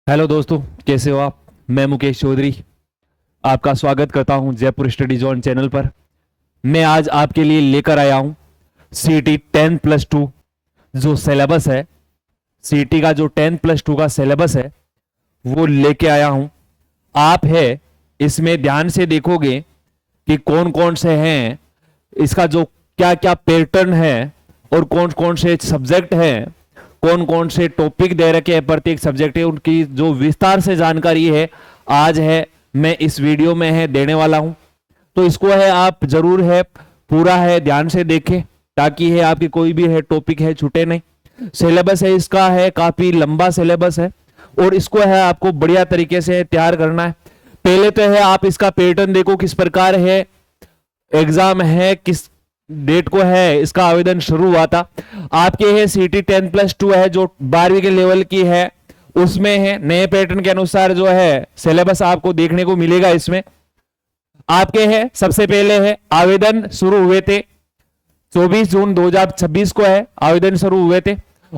Hello दोस्तों, कैसे हो आप। मैं मुकेश चौधरी आपका स्वागत करता हूं जयपुर स्टडी जोन चैनल पर। मैं आज आपके लिए लेकर आया हूं सीटी 10+2 जो सिलेबस है। सीटी का जो 10+2 का सिलेबस है वो लेके आया हूं। आप है इसमें ध्यान से देखोगे कि कौन कौन से हैं, इसका जो क्या क्या पैटर्न है और कौन कौन से सब्जेक्ट हैं, कौन कौन से टॉपिक दे रखे हैं प्रत्येक सब्जेक्ट है, उनकी जो विस्तार से जानकारी है आज है मैं इस वीडियो में है देने वाला हूं। तो इसको है आप जरूर है पूरा है ध्यान से देखें ताकि है आपकी कोई भी है टॉपिक है छूटे नहीं। सिलेबस है इसका है काफी लंबा सिलेबस है और इसको है आपको बढ़िया तरीके से तैयार करना है। पहले तो है आप इसका पैटर्न देखो किस प्रकार है, एग्जाम है किस डेट को है इसका आवेदन शुरू हुआ था। आपके है सीटी 10+2 है जो 12वीं के लेवल की है, उसमें है नए पैटर्न के अनुसार जो है सिलेबस आपको देखने को मिलेगा। इसमें आपके है सबसे पहले है आवेदन शुरू हुए थे 24 जून 2026 को है आवेदन शुरू हुए थे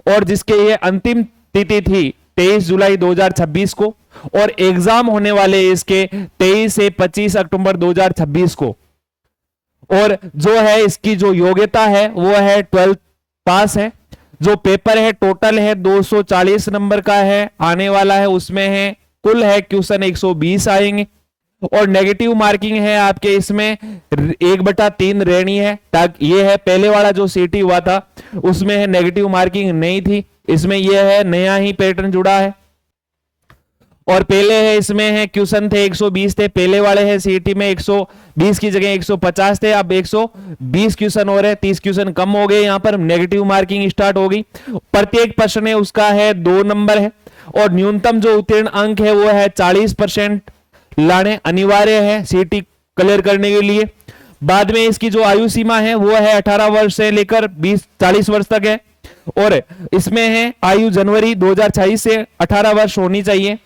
और जिसके ये अंतिम तिथि थी 23 जुलाई 2026 को और एग्जाम होने वाले इसके 23 से 25 अक्टूबर 2026 को। और जो है इसकी जो योग्यता है वो है 12th पास है। जो पेपर है टोटल है 240 नंबर का है आने वाला है, उसमें है कुल है क्वेश्चन 120 आएंगे और नेगेटिव मार्किंग है आपके इसमें 1/3 रहनी है। ताकि ये है पहले वाला जो सीटी हुआ था उसमें है नेगेटिव मार्किंग नहीं थी, इसमें ये है नया ही पैटर्न जुड़ा है। और पहले है इसमें है क्वेश्चन थे 120 थे, पहले वाले है सीटी में 120 की जगह 150 थे, अब 120 क्वेश्चन हो रहे, 30 क्वेश्चन कम हो गए। यहां पर नेगेटिव मार्किंग स्टार्ट हो गई। प्रत्येक प्रश्न है उसका है 2 नंबर है और न्यूनतम जो उत्तीर्ण अंक है वो है 40% लाने अनिवार्य है सीटी क्लियर करने के लिए। बाद में इसकी जो आयु सीमा है वो है 18 वर्ष से लेकर 40 वर्ष तक है और इसमें है आयु जनवरी 2026 से 18 वर्ष होनी चाहिए।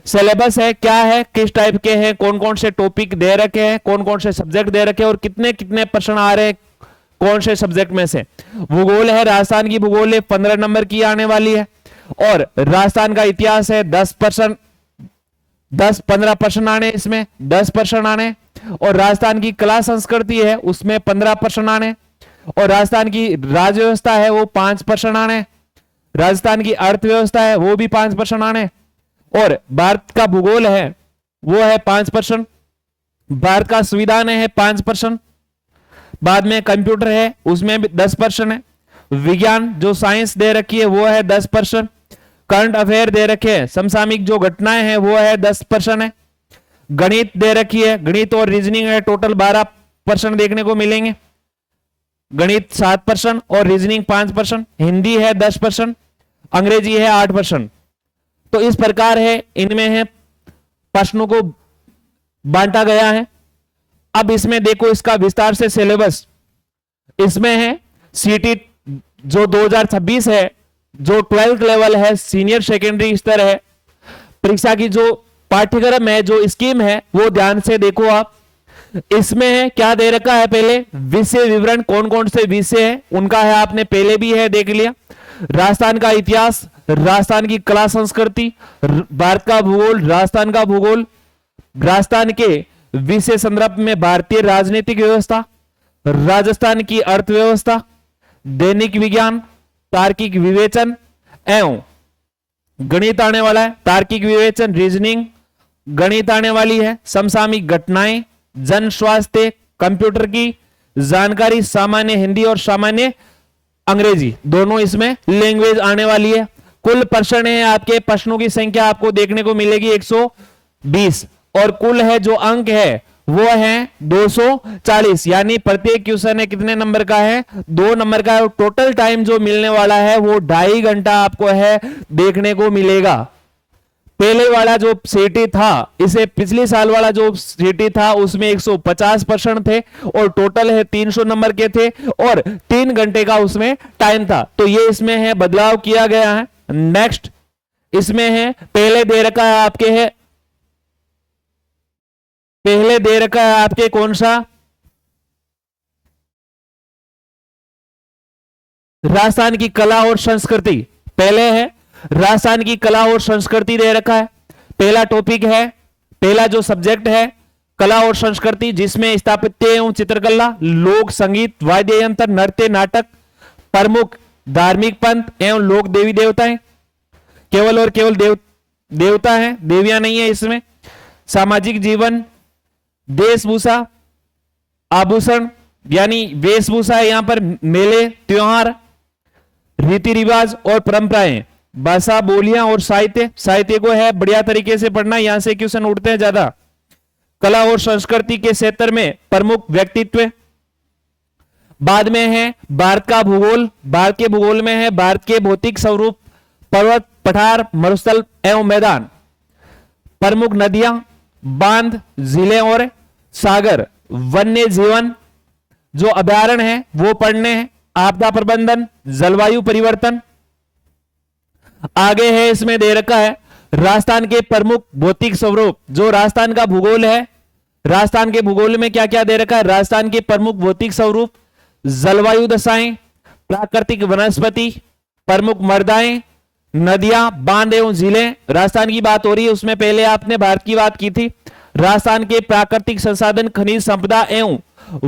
सिलेबस है क्या है, किस टाइप के हैं, कौन कौन से टॉपिक दे रखे हैं, कौन कौन से सब्जेक्ट दे रखे हैं और कितने कितने प्रश्न आ रहे हैं कौन से सब्जेक्ट में से। भूगोल है, राजस्थान की भूगोल है 15 नंबर की आने वाली है और राजस्थान का इतिहास है 10-15 प्रश्न आने, इसमें 10 प्रश्न आने। और राजस्थान की कला संस्कृति है उसमें 15 प्रश्न आने और राजस्थान की राज्य व्यवस्था है वो 5 प्रश्न आने। राजस्थान की अर्थव्यवस्था है वो भी 5 प्रश्न आने और भारत का भूगोल है वो है 5%। भारत का संविधान है 5%। बाद में कंप्यूटर है उसमें भी 10% है। विज्ञान जो साइंस दे रखी है वो है 10%। करंट अफेयर दे रखे हैं, समसामयिक जो घटनाएं हैं वो है 10% है। गणित दे रखी है, गणित और रीजनिंग है टोटल 12% देखने को मिलेंगे। गणित 7% और रीजनिंग 5%। हिंदी है 10%, अंग्रेजी है 8%। तो इस प्रकार है इनमें है प्रश्नों को बांटा गया है। अब इसमें देखो इसका विस्तार से सिलेबस इसमें है सीटी जो 2026 है जो 12th लेवल है सीनियर सेकेंडरी स्तर है। परीक्षा की जो पाठ्यक्रम है जो स्कीम है वो ध्यान से देखो आप। इसमें है क्या दे रखा है, पहले विषय विवरण कौन कौन से विषय है उनका है आपने पहले भी है देख लिया। राजस्थान का इतिहास, राजस्थान की कला संस्कृति, भारत का भूगोल, राजस्थान का भूगोल, राजस्थान के विषय संदर्भ में भारतीय राजनीतिक व्यवस्था, राजस्थान की अर्थव्यवस्था, दैनिक विज्ञान, तार्किक विवेचन एवं गणित आने वाला है। तार्किक विवेचन, रीजनिंग, गणित आने वाली है। समसामयिक घटनाएं, जन स्वास्थ्य, कंप्यूटर की जानकारी, सामान्य हिंदी और सामान्य अंग्रेजी दोनों इसमें लैंग्वेज आने वाली है। कुल प्रश्न है आपके प्रश्नों की संख्या आपको देखने को मिलेगी 120 और कुल है जो अंक है वो है 240। यानी प्रत्येक क्वेश्चन है कितने नंबर का है, 2 नंबर का है। टोटल टाइम जो मिलने वाला है वो 2.5 घंटा आपको है देखने को मिलेगा। पहले वाला जो सीटी था इसे पिछले साल वाला जो सीटी था उसमें 150 प्रश्न थे और टोटल है 300 नंबर के थे और 3 घंटे का उसमें टाइम था। तो ये इसमें है बदलाव किया गया है। नेक्स्ट इसमें है पहले दे रखा है आपके है, पहले दे रखा है आपके कौन सा, राजस्थान की कला और संस्कृति पहले है। राजस्थान की कला और संस्कृति दे रखा है। पहला टॉपिक है, पहला जो सब्जेक्ट है कला और संस्कृति, जिसमें स्थापत्य एवं चित्रकला, लोक संगीत, वाद्य यंत्र, नृत्य, नाटक, प्रमुख धार्मिक पंथ एवं लोक देवी देवताएं, केवल और केवल देवता है, देवियां नहीं है इसमें। सामाजिक जीवन, वेशभूषा, आभूषण यानी वेशभूषा है यहां पर, मेले, त्योहार, रीति रिवाज और परंपराएं, भाषा, बोलियां और साहित्य। साहित्य को है बढ़िया तरीके से पढ़ना, यहां से क्वेश्चन उठते हैं ज्यादा। कला और संस्कृति के क्षेत्र में प्रमुख व्यक्तित्व। बाद में है भारत का भूगोल। भारत के भूगोल में है भारत के भौतिक स्वरूप, पर्वत, पठार, मरुस्थल एवं मैदान, प्रमुख नदियां, बांध, जिले और सागर, वन्य जीवन जो अभयारण्य है वो पढ़ने हैं, आपदा प्रबंधन, जलवायु परिवर्तन। आगे है इसमें दे रखा है राजस्थान के प्रमुख भौतिक स्वरूप, जो राजस्थान का भूगोल है। राजस्थान के भूगोल में क्या क्या दे रखा है, राजस्थान के प्रमुख भौतिक स्वरूप, जलवायु दशाएं, प्राकृतिक वनस्पति, प्रमुख मृदाएं, नदियां, बांध एवं जिले। राजस्थान की बात हो रही है, उसमें पहले आपने भारत की बात की थी। राजस्थान के प्राकृतिक संसाधन, खनिज संपदा एवं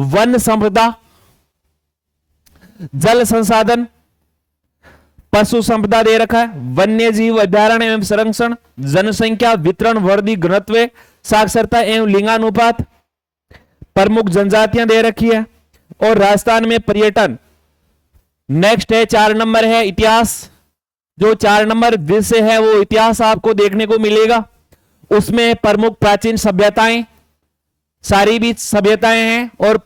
वन संपदा, जल संसाधन, पशु संपदा दे रखा है, वन्य जीव अभ्यारण्य एवं संरक्षण, जनसंख्या, वितरण, वृद्धि, घनत्व, साक्षरता एवं लिंगानुपात, प्रमुख जनजातियां दे रखी है। और राजस्थान में पर्यटन। नेक्स्ट है 4 नंबर है इतिहास। जो 4 नंबर विषय है वो इतिहास आपको देखने को मिलेगा। उसमें प्रमुख प्राचीन सभ्यताएं, सारी भी सभ्यताएं हैं, और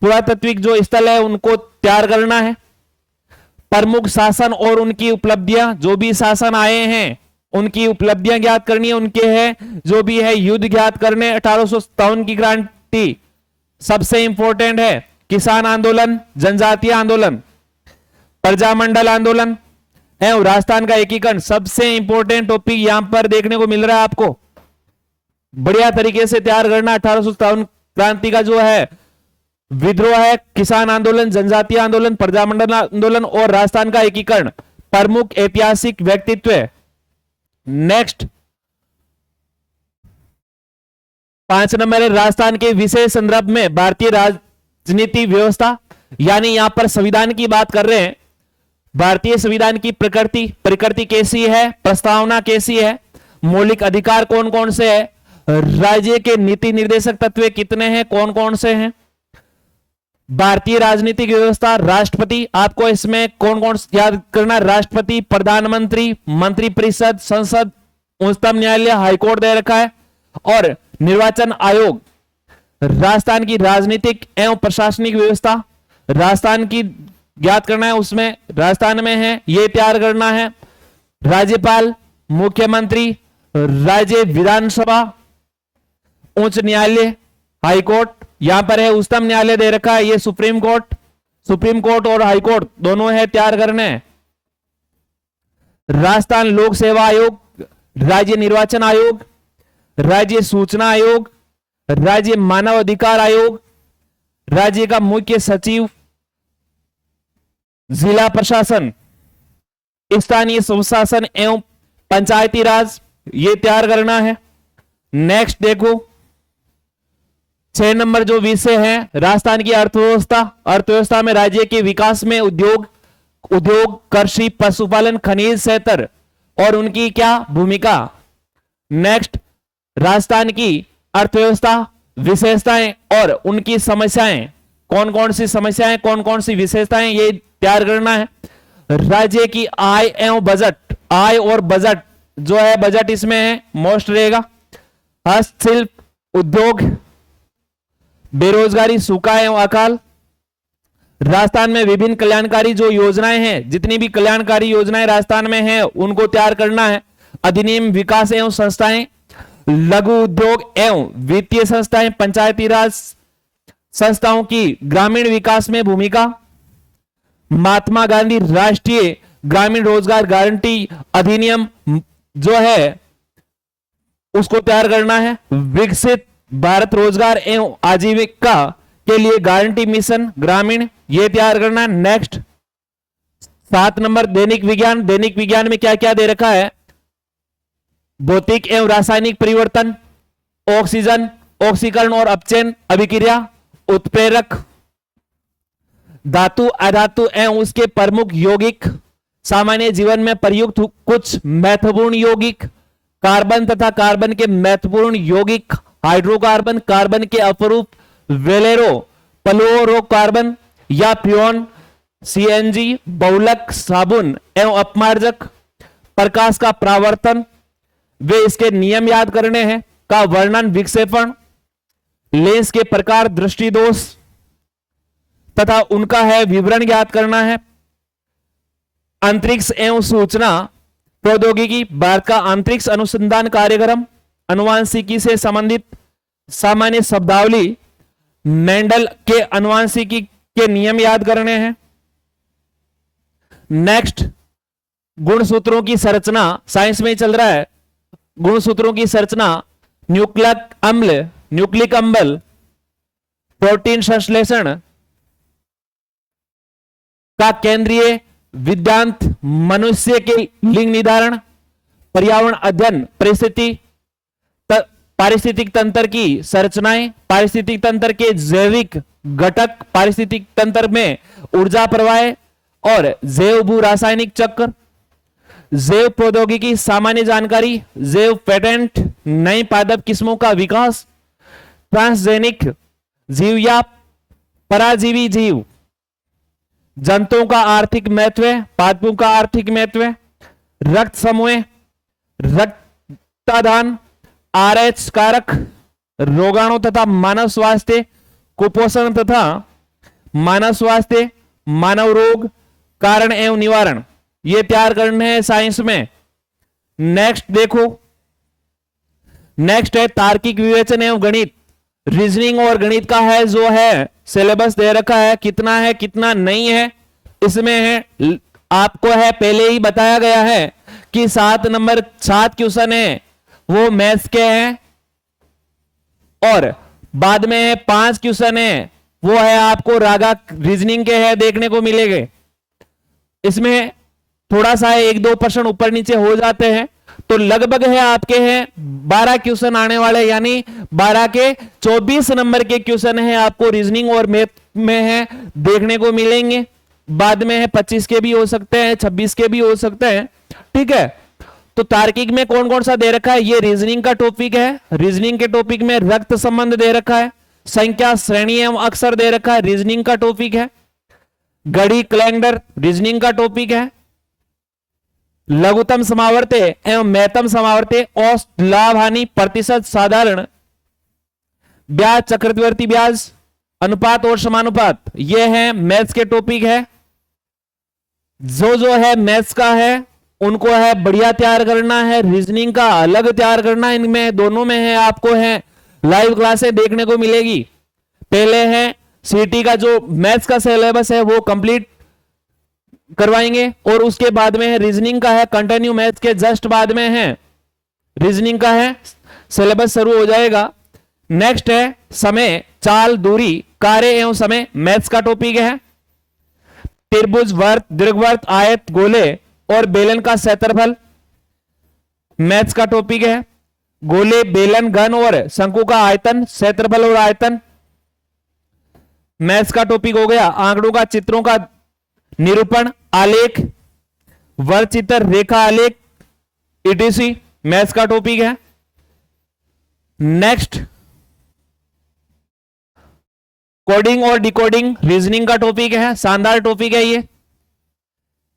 पुरातात्विक जो स्थल है उनको तैयार करना है। प्रमुख शासन और उनकी उपलब्धियां, जो भी शासन आए हैं उनकी उपलब्धियां ज्ञात करनी है, उनके हैं जो भी है युद्ध ज्ञात करने। 1857 की क्रांति सबसे इंपॉर्टेंट है। किसान आंदोलन, जनजातीय आंदोलन, प्रजामंडल आंदोलन एवं राजस्थान का एकीकरण, सबसे इंपॉर्टेंट टॉपिक यहां पर देखने को मिल रहा है आपको। बढ़िया तरीके से तैयार करना। 1857 क्रांति का जो है विद्रोह है, किसान आंदोलन, जनजातीय आंदोलन, प्रजामंडल आंदोलन और राजस्थान का एकीकरण, प्रमुख ऐतिहासिक व्यक्तित्व। नेक्स्ट 5 नंबर है राजस्थान के विशेष संदर्भ में भारतीय राजनीति व्यवस्था, यानी यहां पर संविधान की बात कर रहे हैं। भारतीय संविधान की प्रकृति कैसी है, प्रस्तावना कैसी है, मौलिक अधिकार कौन कौन से है, राज्य के नीति निर्देशक तत्व कितने हैं, कौन कौन से हैं, भारतीय राजनीतिक व्यवस्था, राष्ट्रपति, आपको इसमें कौन कौन याद करना, राष्ट्रपति, प्रधानमंत्री, मंत्रिपरिषद, संसद, उच्चतम न्यायालय, हाईकोर्ट दे रखा है, और निर्वाचन आयोग। राजस्थान की राजनीतिक एवं प्रशासनिक व्यवस्था राजस्थान की ज्ञात करना है, उसमें राजस्थान में है ये तैयार करना है। राज्यपाल, मुख्यमंत्री, राज्य विधानसभा, उच्च न्यायालय, हाईकोर्ट, यहां पर है उच्चतम न्यायालय दे रखा है, ये सुप्रीम कोर्ट और हाईकोर्ट दोनों है तैयार करने। राजस्थान लोक सेवा आयोग, राज्य निर्वाचन आयोग, राज्य सूचना आयोग, राज्य मानव अधिकार आयोग, राज्य का मुख्य सचिव, जिला प्रशासन, स्थानीय स्वशासन एवं पंचायती राज, ये तैयार करना है। नेक्स्ट देखो 6 नंबर जो विषय है राजस्थान की अर्थव्यवस्था में राज्य के विकास में उद्योग, कृषि, पशुपालन, खनिज क्षेत्र और उनकी क्या भूमिका। नेक्स्ट राजस्थान की अर्थव्यवस्था, विशेषताएं और उनकी समस्याएं, कौन कौन सी समस्याएं, कौन कौन सी विशेषताएं, ये तैयार करना है। राज्य की आय एवं बजट, आय और बजट जो है, बजट इसमें है मोस्ट रहेगा। हस्तशिल्प, उद्योग, बेरोजगारी, सूखा एवं अकाल। राजस्थान में विभिन्न कल्याणकारी जो योजनाएं हैं, जितनी भी कल्याणकारी योजनाएं राजस्थान में हैं उनको तैयार करना है। अधिनियम, विकास एवं संस्थाएं, लघु उद्योग एवं वित्तीय संस्थाएं, पंचायती राज संस्थाओं की ग्रामीण विकास में भूमिका। महात्मा गांधी राष्ट्रीय ग्रामीण रोजगार गारंटी अधिनियम जो है उसको तैयार करना है। विकसित भारत रोजगार एवं आजीविका के लिए गारंटी मिशन ग्रामीण, ये तैयार करना है। नेक्स्ट 7 नंबर दैनिक विज्ञान। दैनिक विज्ञान में क्या क्या दे रखा है? भौतिक एवं रासायनिक परिवर्तन, ऑक्सीजन, ऑक्सीकरण और अपचयन अभिक्रिया, उत्प्रेरक, धातु अधातु एवं उसके प्रमुख यौगिक, सामान्य जीवन में प्रयुक्त कुछ महत्वपूर्ण यौगिक, कार्बन तथा कार्बन के महत्वपूर्ण यौगिक, हाइड्रोकार्बन, कार्बन के अपरूप, वेलेरो फ्लोरोकार्बन या फ्यून, सीएनजी, बहुलक, साबुन एवं अपमार्जक, प्रकाश का परावर्तन, वे इसके नियम याद करने हैं, का वर्णन, विक्षेपण, लेंस के प्रकार, दृष्टि दोष तथा उनका है विवरण याद करना है। अंतरिक्ष एवं सूचना प्रौद्योगिकी, भारत का अंतरिक्ष अनुसंधान कार्यक्रम, अनुवांशिकी से संबंधित सामान्य शब्दावली, मेंडल के अनुवांशिकी के नियम याद करने हैं। नेक्स्ट, गुणसूत्रों की संरचना, साइंस में चल रहा है। गुणसूत्रों की संरचना, न्यूक्लिक अम्ल, प्रोटीन संश्लेषण का केंद्रीय विद्यांत, मनुष्य के लिंग निर्धारण, पर्यावरण अध्ययन, पारिस्थितिक तंत्र की संरचनाएं, पारिस्थितिक तंत्र के जैविक घटक, पारिस्थितिक तंत्र में ऊर्जा प्रवाह और जैव भू रासायनिक चक्र, जैव प्रौद्योगिकी सामान्य जानकारी, जैव पेटेंट, नई पादप किस्मों का विकास, ट्रांसजेनिक जीव या पराजीवी जीव, जंतुओं का आर्थिक महत्व, पादपों का आर्थिक महत्व, रक्त समूह, रक्तदान, आरएच कारक, रोगाणु तथा मानव स्वास्थ्य, कुपोषण तथा मानव स्वास्थ्य, मानव रोग, कारण एवं निवारण, ये तैयार करने हैं साइंस में। नेक्स्ट देखो, नेक्स्ट है तार्किक विवेचन एवं गणित, रीजनिंग और गणित का है जो है सिलेबस दे रखा है, कितना है कितना नहीं है इसमें है, आपको है पहले ही बताया गया है कि 7 नंबर 7 क्वेश्चन है वो मैथ्स के हैं और बाद में है 5 क्वेश्चन है वो है आपको रागा रीजनिंग के है देखने को मिलेंगे। इसमें थोड़ा सा 1-2% ऊपर नीचे हो जाते हैं तो लगभग है आपके हैं 12 क्वेश्चन आने वाले, यानी 12 के 24 नंबर के क्वेश्चन है आपको रीजनिंग और मैथ में है देखने को मिलेंगे। बाद में है 25 के भी हो सकते हैं, 26 के भी हो सकते हैं, ठीक है। तो तार्किक में कौन कौन सा दे रखा है? ये रीजनिंग का टॉपिक है। रीजनिंग के टॉपिक में रक्त संबंध दे रखा है, संख्या, श्रेणी एवं अक्षर दे रखा है, रीजनिंग का टॉपिक है। घड़ी, कैलेंडर रीजनिंग का टॉपिक है। लघुतम समावर्ते एवं महत्तम समावर्ते, औसत, लाभ, हानि, प्रतिशत, साधारण ब्याज, चक्रवर्ती ब्याज, अनुपात और समानुपात, ये है मैथ्स के टॉपिक है। जो है मैथ्स का है उनको है बढ़िया तैयार करना है, रीजनिंग का अलग तैयार करना है। इनमें दोनों में है आपको है लाइव क्लासें देखने को मिलेगी। पहले है सीटी का जो मैथ्स का सिलेबस है वो कंप्लीट करवाएंगे और उसके बाद में है रीजनिंग का है कंटिन्यू, मैथ्स के जस्ट बाद में है रीजनिंग का है सिलेबस शुरू हो जाएगा। नेक्स्ट है समय, चाल, दूरी, कार्य एवं समय, मैथ्स का टॉपिक है। त्रिभुज, वर्त, दीर्घवृत्त, आयत, गोले और बेलन का क्षेत्रफल मैथ्स का टॉपिक है। गोले, बेलन, घन और शंकु का आयतन, क्षेत्रफल और आयतन मैथ्स का टॉपिक हो गया। आंकड़ों का, चित्रों का निरूपण, आलेख, वर्गचित्र, रेखा आलेख, ईटीसी मैथ्स का टॉपिक है। नेक्स्ट कोडिंग और डिकोडिंग रीजनिंग का टॉपिक है, शानदार टॉपिक है ये।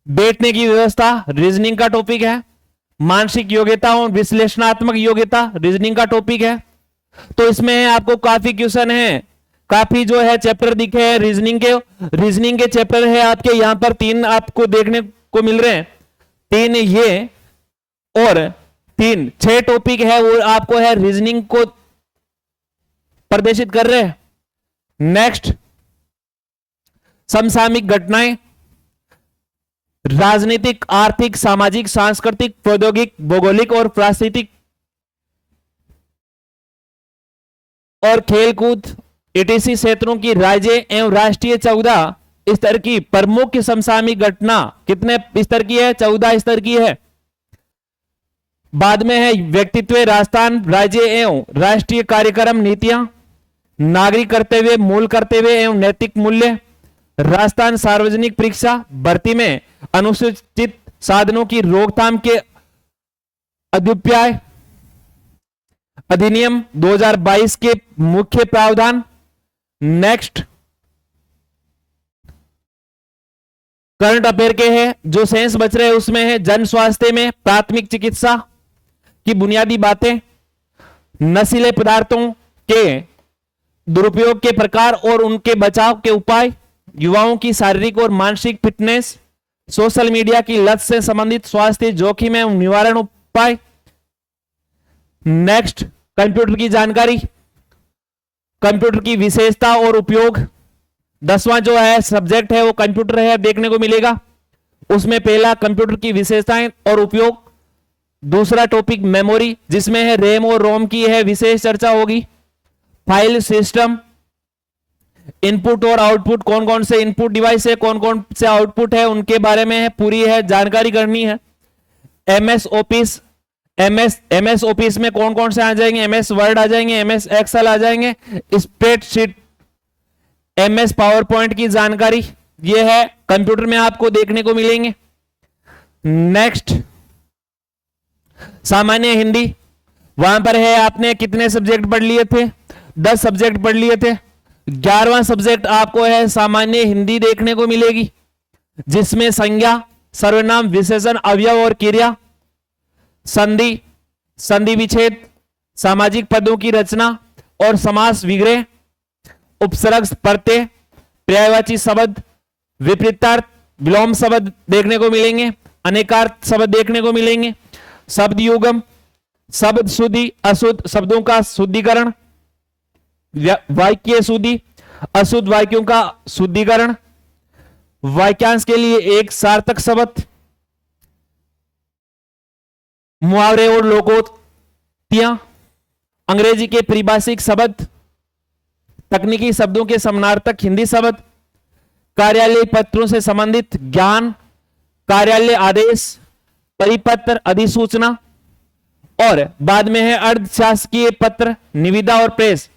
बैठने की व्यवस्था रीजनिंग का टॉपिक है। मानसिक योग्यता और विश्लेषणात्मक योग्यता रीजनिंग का टॉपिक है। तो इसमें आपको काफी क्वेश्चन है, काफी जो है चैप्टर दिखे हैं रीजनिंग के चैप्टर है आपके यहां पर 3 आपको देखने को मिल रहे हैं, 3 ये और 3 6 टॉपिक है वो आपको है रीजनिंग को प्रदर्शित कर रहे हैं। नेक्स्ट समसामयिक घटनाएं, राजनीतिक, आर्थिक, सामाजिक, सांस्कृतिक, प्रौद्योगिक, भौगोलिक और प्राकृतिक और खेलकूद ईटीसी क्षेत्रों की राज्य एवं राष्ट्रीय 14 स्तर की प्रमुख समसामयिक घटना कितने स्तर की है? 14 स्तर की है। बाद में है व्यक्तित्व, राजस्थान राज्य एवं राष्ट्रीय कार्यक्रम नीतियां, नागरिक कर्तव्य, मूल कर्तव्य एवं नैतिक मूल्य, राजस्थान सार्वजनिक परीक्षा, भर्ती में अनुसूचित साधनों की रोकथाम के अध्यादेश अधिनियम 2022 के मुख्य प्रावधान। नेक्स्ट करंट अफेयर के हैं जो सेंस बच रहे हैं उसमें है जन स्वास्थ्य में प्राथमिक चिकित्सा की बुनियादी बातें, नशीले पदार्थों के दुरुपयोग के प्रकार और उनके बचाव के उपाय, युवाओं की शारीरिक और मानसिक फिटनेस, सोशल मीडिया की लत से संबंधित स्वास्थ्य जोखिम एवं निवारण उपाय। नेक्स्ट कंप्यूटर की जानकारी, कंप्यूटर की विशेषता और उपयोग। 10वां जो है सब्जेक्ट है वो कंप्यूटर है, देखने को मिलेगा। उसमें पहला कंप्यूटर की विशेषताएं और उपयोग, दूसरा टॉपिक मेमोरी जिसमें है रैम और रोम की है विशेष चर्चा होगी। फाइल सिस्टम, इनपुट और आउटपुट, कौन कौन से इनपुट डिवाइस है, कौन कौन से आउटपुट है, उनके बारे में है पूरी है जानकारी करनी है। एमएस ऑफिस, एमएस ऑफिस में कौन कौन से आ जाएंगे? एमएस वर्ड आ जाएंगे, एमएस एक्सेल आ जाएंगे, स्प्रेडशीट, एमएस पावर पॉइंट की जानकारी ये है कंप्यूटर में आपको देखने को मिलेंगे। नेक्स्ट सामान्य हिंदी, वहां पर है आपने कितने सब्जेक्ट पढ़ लिए थे? 10 सब्जेक्ट पढ़ लिए थे। 11वां सब्जेक्ट आपको है सामान्य हिंदी देखने को मिलेगी जिसमें संज्ञा, सर्वनाम, विशेषण, अवयव और क्रिया, संधि, संधि विच्छेद, सामाजिक पदों की रचना और समास विग्रह, उपसर्ग, प्रत्यय, पर्यायवाची शब्द, विपरीतार्थ, विलोम शब्द देखने को मिलेंगे, अनेकार्थ शब्द देखने को मिलेंगे, शब्द युगम, शब्द शुद्धि, अशुद्ध शब्दों का शुद्धिकरण, वाक्य शुद्धि, अशुद्ध वाक्यों का शुद्धिकरण, वाक्यांश के लिए एक सार्थक शब्द, मुहावरे और लोकोक्तियां, अंग्रेजी के परिभाषिक शब्द, तकनीकी शब्दों के समानार्थक हिंदी शब्द, कार्यालय पत्रों से संबंधित ज्ञान, कार्यालय आदेश, परिपत्र, अधिसूचना, और बाद में है अर्धशासकीय पत्र, निविदा और प्रेस।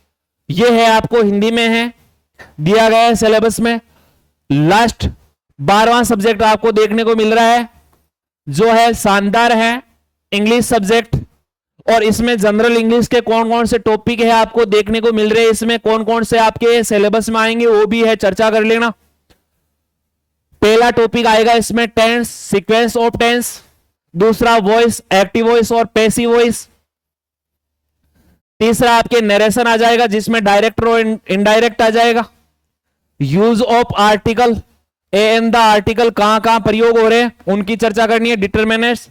ये है आपको हिंदी में है दिया गया है सिलेबस में। लास्ट 12वां सब्जेक्ट आपको देखने को मिल रहा है जो है शानदार है इंग्लिश सब्जेक्ट, और इसमें जनरल इंग्लिश के कौन कौन से टॉपिक है आपको देखने को मिल रहे हैं, इसमें कौन कौन से आपके सिलेबस में आएंगे वो भी है चर्चा कर लेना। पहला टॉपिक आएगा इसमें टेंस, सीक्वेंस ऑफ टेंस, दूसरा वॉइस, एक्टिव वॉइस और पैसिव वॉइस, तीसरा आपके नरेशन आ जाएगा जिसमें डायरेक्ट और इनडायरेक्ट आ जाएगा, use of article, a an the article कहां कहां प्रयोग हो रहे हैं उनकी चर्चा करनी है, डिटरमिनेंट्स,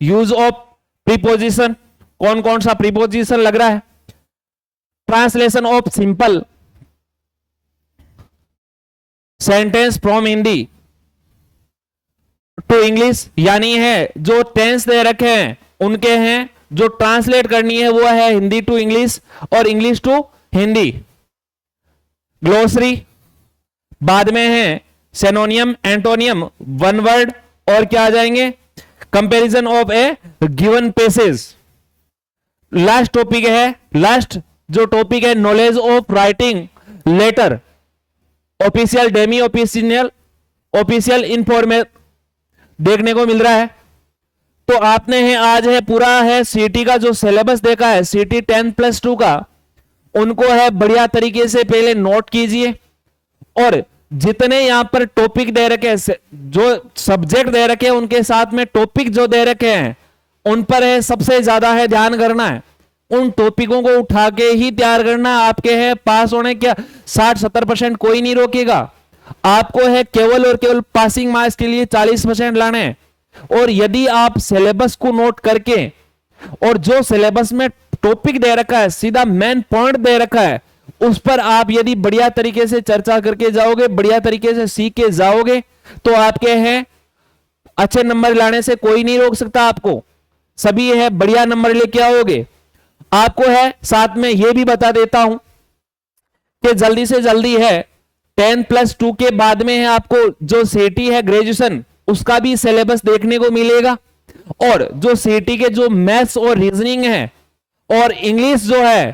यूज ऑफ प्रीपोजिशन, कौन कौन सा प्रीपोजिशन लग रहा है, translation of simple sentence from Hindi to English, यानी है जो टेंस दे रखे हैं उनके हैं जो ट्रांसलेट करनी है वो है हिंदी टू इंग्लिश और इंग्लिश टू हिंदी, ग्लोसरी, बाद में है सिनोनियम, एंटोनियम, वन वर्ड और क्या आ जाएंगे, comparison of a given passage. Last topic है, लास्ट जो टॉपिक है knowledge of writing letter, official, demi official, official information देखने को मिल रहा है। तो आपने है आज है पूरा है सीटी का जो सिलेबस देखा है सीटी 10+2 का, उनको है बढ़िया तरीके से पहले नोट कीजिए, और जितने यहां पर टॉपिक दे रखे हैं, जो सब्जेक्ट दे रखे हैं उनके साथ में टॉपिक जो दे रखे हैं उन पर है सबसे ज्यादा है ध्यान करना है, उन टॉपिकों को उठा के ही तैयार करना। आपके है पास होने क्या 60-70% कोई नहीं रोकेगा, आपको है केवल और केवल पासिंग मार्क्स के लिए 40% लाने हैं। और यदि आप सिलेबस को नोट करके और जो सिलेबस में टॉपिक दे रखा है सीधा मेन पॉइंट दे रखा है उस पर आप यदि बढ़िया तरीके से चर्चा करके जाओगे, बढ़िया तरीके से सीख के जाओगे, तो आपके हैं अच्छे नंबर लाने से कोई नहीं रोक सकता आपको, सभी है बढ़िया नंबर लेके आओगे। आपको है साथ में यह भी बता देता हूं कि जल्दी से जल्दी है 10+2 के बाद में है आपको जो सीटी है ग्रेजुएशन, उसका भी सिलेबस देखने को मिलेगा। और जो सीटी के जो मैथ्स और रीजनिंग है और इंग्लिश जो है,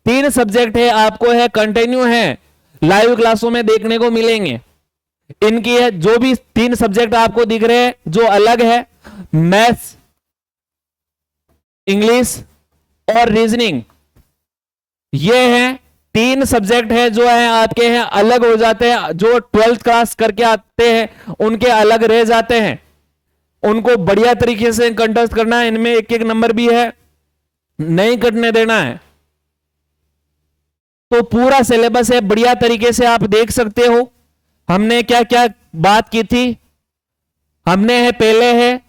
3 सब्जेक्ट है आपको है कंटिन्यू है लाइव क्लासों में देखने को मिलेंगे। इनकी है जो भी 3 सब्जेक्ट आपको दिख रहे हैं जो अलग है, मैथ्स, इंग्लिश और रीजनिंग, ये हैं 3 सब्जेक्ट है जो है आपके हैं अलग हो जाते हैं। जो 12th क्लास करके आते हैं उनके अलग रह जाते हैं, उनको बढ़िया तरीके से कंटेस्ट करना है। इनमें एक एक नंबर भी है, नहीं कटने देना है। तो पूरा सिलेबस है, बढ़िया तरीके से आप देख सकते हो। हमने क्या क्या बात की थी, हमने है पहले है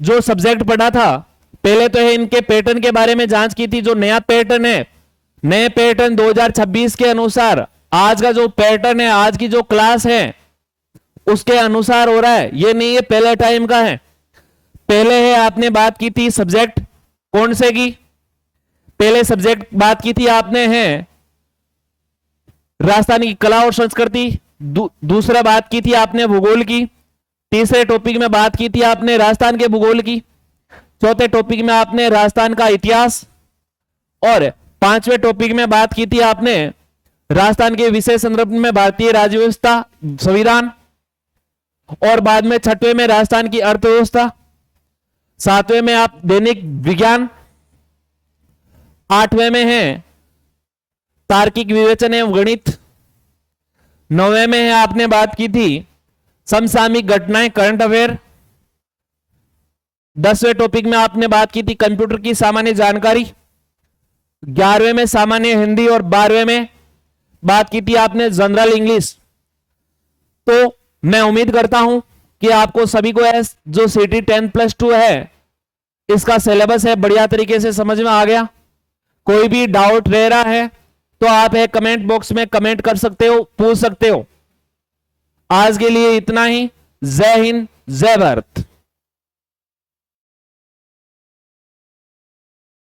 जो सब्जेक्ट पढ़ा था, पहले तो है इनके पैटर्न के बारे में जांच की थी। जो नया पैटर्न है, नए पैटर्न 2026 के अनुसार आज का जो पैटर्न है, आज की जो क्लास है उसके अनुसार हो रहा है, ये नहीं है पहले टाइम का है। पहले है आपने बात की थी सब्जेक्ट कौन से की, पहले सब्जेक्ट बात की थी आपने है राजस्थान की कला और संस्कृति, दूसरा बात की थी आपने भूगोल की, तीसरे टॉपिक में बात की थी आपने राजस्थान के भूगोल की, चौथे टॉपिक में आपने राजस्थान का इतिहास, और 5वें टॉपिक में बात की थी आपने राजस्थान के विषय संदर्भ में भारतीय राज्य व्यवस्था संविधान, और बाद में 6वें में राजस्थान की अर्थव्यवस्था, 7वें में आप दैनिक विज्ञान, 8वें में है तार्किक विवेचन एवं गणित, 9वें में है आपने बात की थी समसामयिक घटनाएं करंट अफेयर, 10वें टॉपिक में आपने बात की थी कंप्यूटर की सामान्य जानकारी, 11वें में सामान्य हिंदी, और 12वें में बात की थी आपने जनरल इंग्लिश। तो मैं उम्मीद करता हूं कि आपको सभी को जो सीटी 10+2 है इसका सिलेबस है बढ़िया तरीके से समझ में आ गया। कोई भी डाउट रह रहा है तो आप है कमेंट बॉक्स में कमेंट कर सकते हो, पूछ सकते हो। आज के लिए इतना ही। जय हिंद, जय भारत।